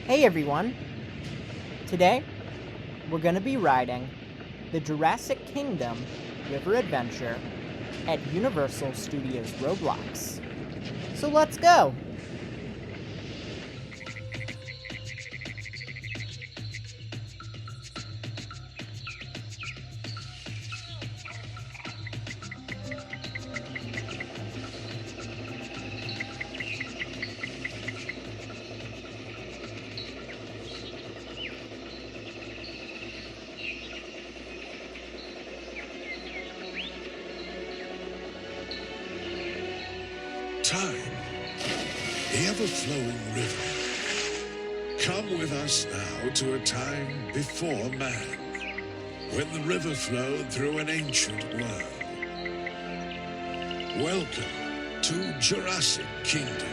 Hey everyone! Today, we're gonna be riding the Jurassic Kingdom River Adventure at Universal Studios Roblox. So let's go! Time, the ever-flowing river. Come with us now to a time before man, when the river flowed through an ancient world. Welcome to Jurassic Kingdom.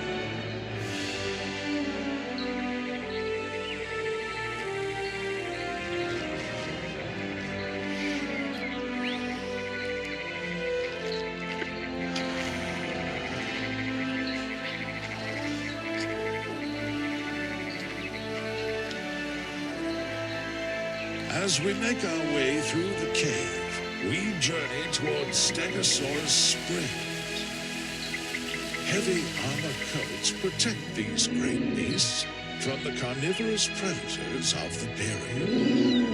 As we make our way through the cave, we journey towards Stegosaurus Springs. Heavy armor coats protect these great beasts from the carnivorous predators of the period.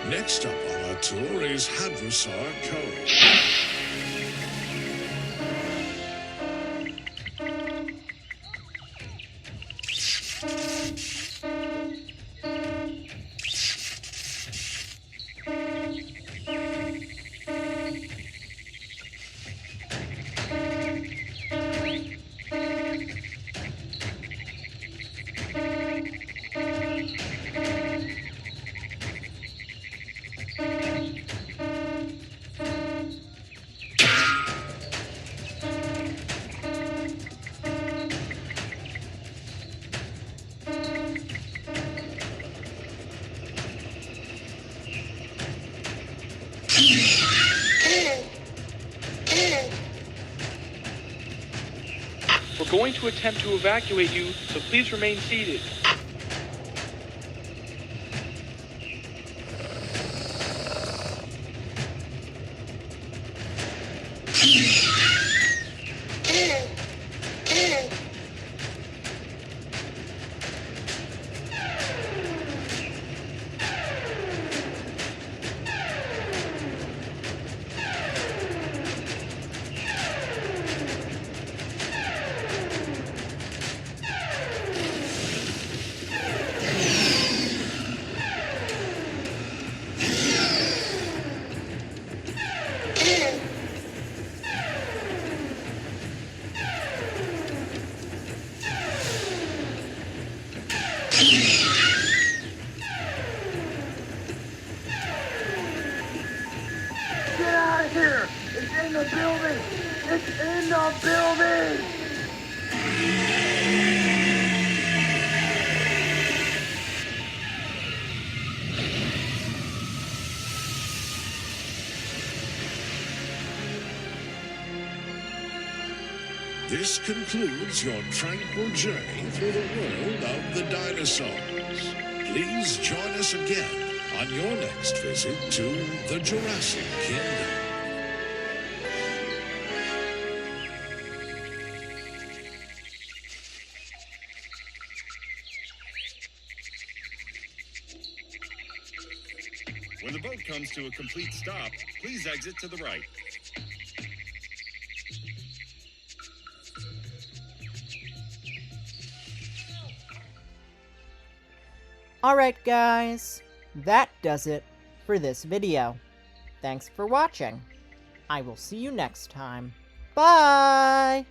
Next up on our tour is Hadrosaur Cove. We're going to attempt to evacuate you, so please remain seated. Get out of here! It's in the building! It's in the building! This concludes your tranquil journey through the world of the dinosaurs. Please join us again on your next visit to the Jurassic Kingdom. When the boat comes to a complete stop, please exit to the right. Alright guys, that does it for this video. Thanks for watching. I will see you next time. Bye!